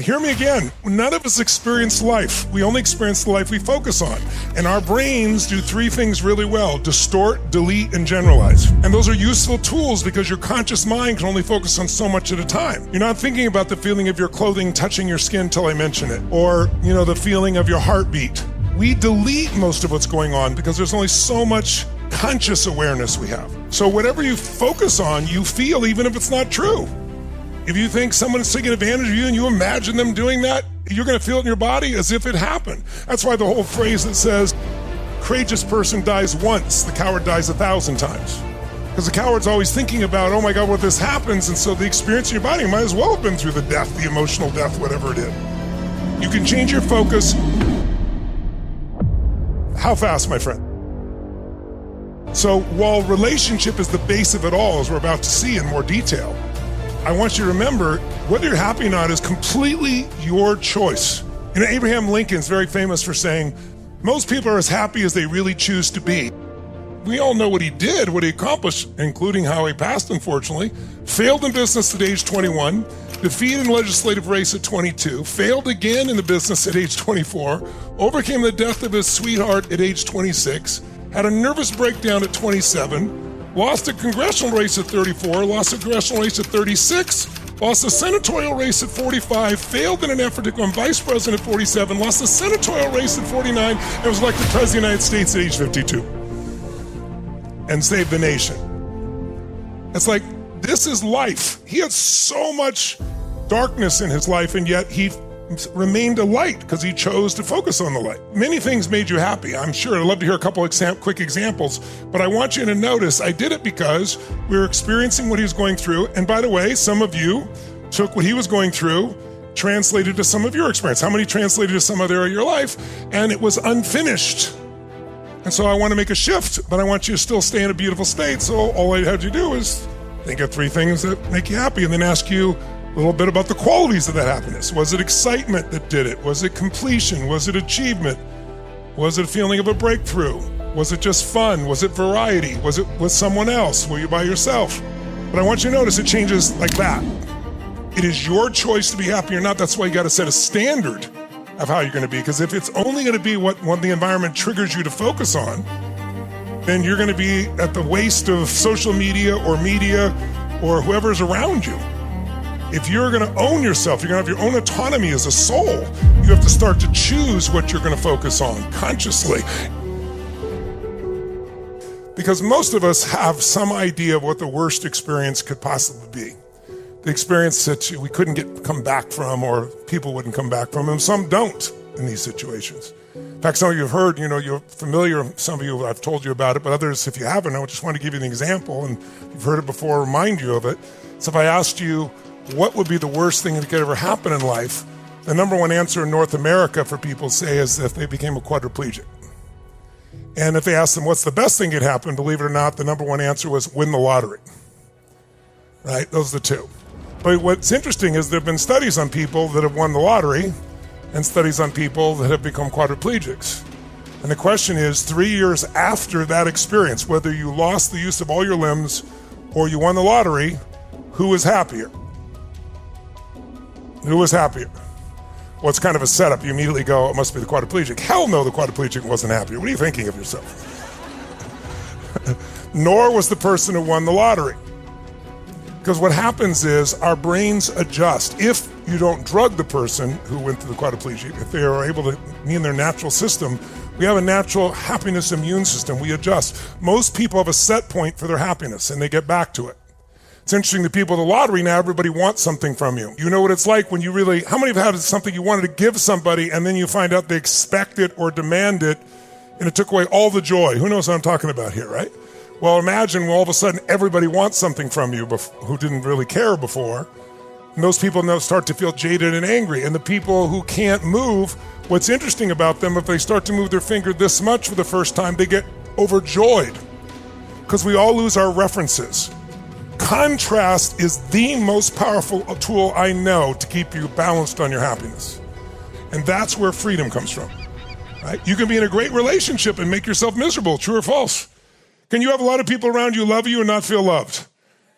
Hear me again. None of us experience life. We only experience the life we focus on. And our brains do three things really well: distort, delete, and generalize. And those are useful tools because your conscious mind can only focus on so much at a time. You're not thinking about the feeling of your clothing touching your skin till I mention it, or, the feeling of your heartbeat. We delete most of what's going on because there's only so much conscious awareness we have. So whatever you focus on, you feel, even if it's not true. If you think someone is taking advantage of you and you imagine them doing that, you're going to feel it in your body as if it happened. That's why the whole phrase that says, courageous person dies once, the coward dies 1,000 times. Because the coward's always thinking about, oh my God, what this happens? And so the experience in your body might as well have been through the death, the emotional death, whatever it is. You can change your focus. How fast, my friend? So while relationship is the base of it all, as we're about to see in more detail, I want you to remember, whether you're happy or not is completely your choice. Abraham Lincoln's very famous for saying, most people are as happy as they really choose to be. We all know what he did, what he accomplished, including how he passed, unfortunately. Failed in business at age 21, defeated in legislative race at 22, failed again in the business at age 24, overcame the death of his sweetheart at age 26, had a nervous breakdown at 27, lost a congressional race at 34, lost a congressional race at 36, lost a senatorial race at 45, failed in an effort to become vice president at 47, lost a senatorial race at 49, and was elected president of the United States at age 52. And saved the nation. It's like, this is life. He had so much darkness in his life, and yet he remained a light because he chose to focus on the light. Many things made you happy, I'm sure. I'd love to hear a couple of quick examples, but I want you to notice I did it because we were experiencing what he was going through. And by the way, some of you took what he was going through, translated to some of your experience. How many translated to some other area of your life? And it was unfinished. And so I want to make a shift, but I want you to still stay in a beautiful state. So all I had you do is think of three things that make you happy and then ask you a little bit about the qualities of that happiness. Was it excitement that did it? Was it completion? Was it achievement? Was it a feeling of a breakthrough? Was it just fun? Was it variety? Was it with someone else? Were you by yourself? But I want you to notice it changes like that. It is your choice to be happy or not. That's why you got to set a standard of how you're going to be. Because if it's only going to be what the environment triggers you to focus on, then you're going to be at the waste of social media or whoever's around you. If you're going to own yourself, you're going to have your own autonomy as a soul, you have to start to choose what you're going to focus on consciously. Because most of us have some idea of what the worst experience could possibly be. The experience that we couldn't come back from, or people wouldn't come back from, and some don't in these situations. In fact, some of you have heard, you're familiar, some of you, I've told you about it, but others, if you haven't, I just want to give you an example, and you've heard it before, remind you of it. So if I asked you, what would be the worst thing that could ever happen in life? The number one answer in North America for people say is if they became a quadriplegic. And if they asked them what's the best thing that could happen, believe it or not, the number one answer was win the lottery. Right? Those are the two. But what's interesting is there have been studies on people that have won the lottery and studies on people that have become quadriplegics. And the question is, 3 years after that experience, whether you lost the use of all your limbs or you won the lottery, who is happier? Who was happier? Well, it's kind of a setup. You immediately go, it must be the quadriplegic. Hell no, the quadriplegic wasn't happier. What are you thinking of yourself? Nor was the person who won the lottery. Because what happens is our brains adjust. If you don't drug the person who went through the quadriplegic, if they are able to be in their natural system, we have a natural happiness immune system. We adjust. Most people have a set point for their happiness, and they get back to it. It's interesting, the people in the lottery now, everybody wants something from you. You know what it's like when you really, how many have had something you wanted to give somebody and then you find out they expect it or demand it and it took away all the joy? Who knows what I'm talking about here, right? Well, imagine all of a sudden everybody wants something from you who didn't really care before. And those people now start to feel jaded and angry. And the people who can't move, what's interesting about them, if they start to move their finger this much for the first time, they get overjoyed because we all lose our references. Contrast is the most powerful tool I know to keep you balanced on your happiness. And that's where freedom comes from, right? You can be in a great relationship and make yourself miserable, true or false? Can you have a lot of people around you love you and not feel loved?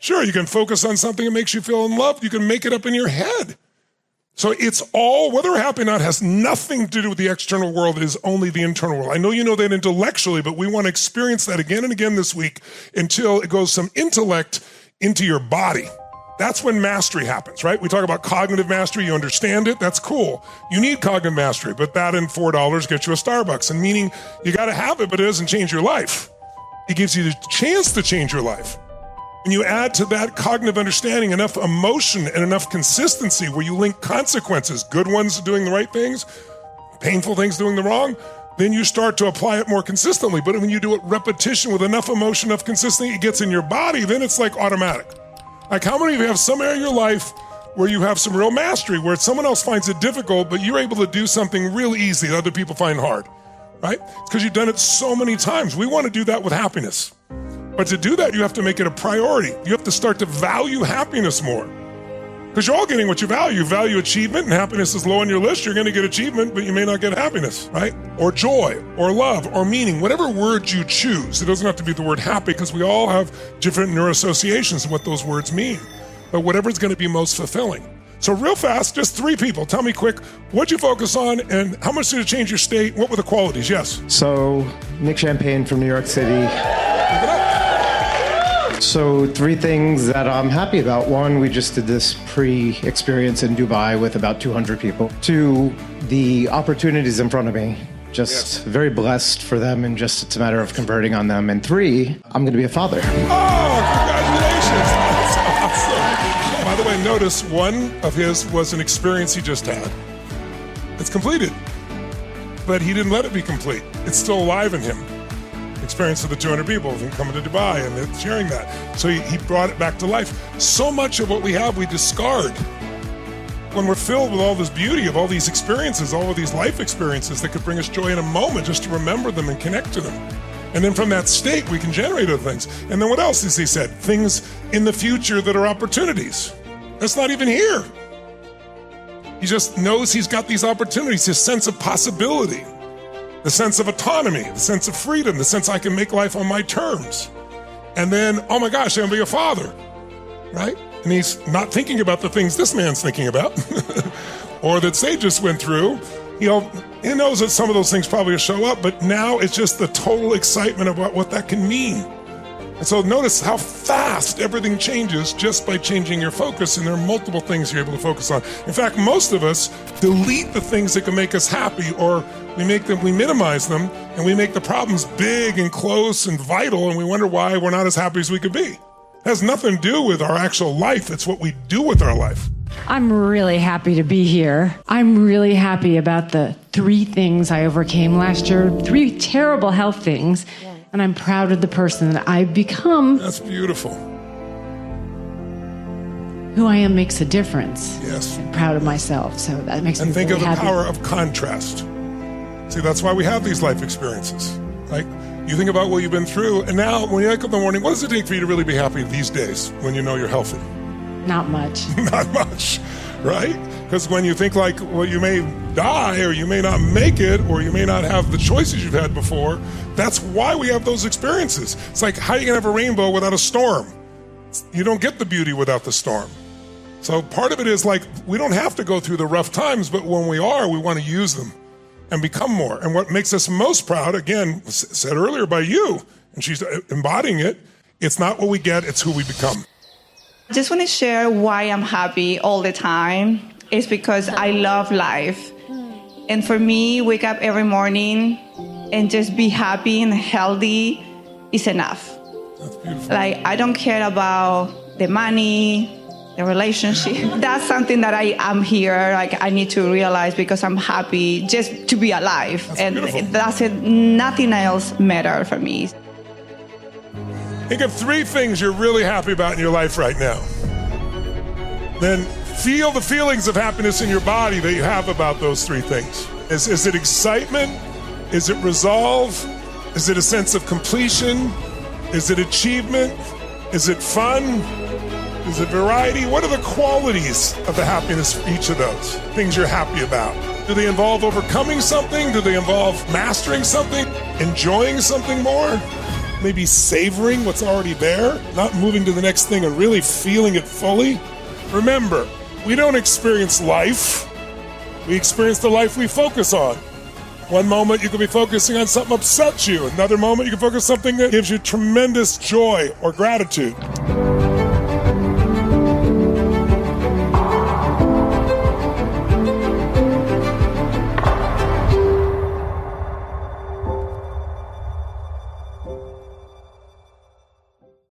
Sure, you can focus on something that makes you feel unloved. You can make it up in your head. So it's all, whether we're happy or not, has nothing to do with the external world. It is only the internal world. I know you know that intellectually, but we want to experience that again and again this week until it goes from intellect into your body. That's when mastery happens, right? We talk about cognitive mastery. You understand it. That's cool. You need cognitive mastery, but that and $4 gets you a Starbucks. And meaning you got to have it, but it doesn't change your life. It gives you the chance to change your life. When you add to that cognitive understanding enough emotion and enough consistency where you link consequences, good ones doing the right things, painful things doing the wrong, then you start to apply it more consistently. But when you do it repetition with enough emotion, enough consistency, it gets in your body, then it's like automatic. Like how many of you have some area of your life where you have some real mastery, where someone else finds it difficult, but you're able to do something real easy that other people find hard, right? It's because you've done it so many times. We want to do that with happiness. But to do that, you have to make it a priority. You have to start to value happiness more. Because you're all getting what you value. You value achievement, and happiness is low on your list. You're going to get achievement, but you may not get happiness, right? Or joy, or love, or meaning. Whatever word you choose. It doesn't have to be the word happy, because we all have different neuroassociations of what those words mean. But whatever's going to be most fulfilling. So real fast, just 3 people. Tell me quick, what'd you focus on, and how much did it change your state? What were the qualities? Yes? So, Nick Champagne from New York City. Look it up. So 3 things that I'm happy about. 1, we just did this pre-experience in Dubai with about 200 people. 2, the opportunities in front of me. Just very blessed for them, and just it's a matter of converting on them. And 3, I'm going to be a father. Oh, congratulations. That's awesome. By the way, notice one of his was an experience he just had. It's completed. But he didn't let it be complete. It's still alive in him. Experience of the 200 people from coming to Dubai and sharing that. So he brought it back to life. So much of what we have, we discard. When we're filled with all this beauty of all these experiences, all of these life experiences that could bring us joy in a moment, just to remember them and connect to them. And then from that state, we can generate other things. And then what else has he said? Things in the future that are opportunities. That's not even here. He just knows he's got these opportunities, his sense of possibility. The sense of autonomy, the sense of freedom, the sense I can make life on my terms. And then, oh my gosh, I'm gonna be a father, right? And he's not thinking about the things this man's thinking about or that they just went through. You know, he knows that some of those things probably will show up, but now it's just the total excitement about what that can mean. And so notice how fast everything changes just by changing your focus, and there are multiple things you're able to focus on. In fact, most of us delete the things that can make us happy, or we minimize them, and we make the problems big and close and vital, and we wonder why we're not as happy as we could be. It has nothing to do with our actual life. It's what we do with our life. I'm really happy to be here. I'm really happy about the 3 things I overcame last year, 3 terrible health things. And I'm proud of the person that I've become. That's beautiful. Who I am makes a difference. Yes. I'm proud of myself, so that makes me really happy. And think of the power of contrast. See, that's why we have these life experiences. Like, you think about what you've been through, and now when you wake up in the morning, what does it take for you to really be happy these days when you know you're healthy? Not much. Not much, right? Because when you think like, well, you may die, or you may not make it, or you may not have the choices you've had before, that's why we have those experiences. It's like, how are you going to have a rainbow without a storm? You don't get the beauty without the storm. So part of it is like, we don't have to go through the rough times, but when we are, we want to use them and become more. And what makes us most proud, again, said earlier by you, and she's embodying it, it's not what we get, it's who we become. I just want to share why I'm happy all the time. It's because I love life. And for me, wake up every morning and just be happy and healthy is enough. That's beautiful. Like, I don't care about the money, the relationship. That's something that I am here. Like, I need to realize, because I'm happy just to be alive. That's and beautiful. that's it. Nothing else matters for me. Think of 3 things you're really happy about in your life right now. Then feel the feelings of happiness in your body that you have about those 3 things. Is it excitement? Is it resolve? Is it a sense of completion? Is it achievement? Is it fun? Is it variety? What are the qualities of the happiness for each of those things you're happy about? Do they involve overcoming something? Do they involve mastering something? Enjoying something more? Maybe savoring what's already there? Not moving to the next thing and really feeling it fully? Remember, we don't experience life We experience the life we focus on. One moment you could be focusing on something that upsets you. Another moment you can focus on something that gives you tremendous joy or gratitude.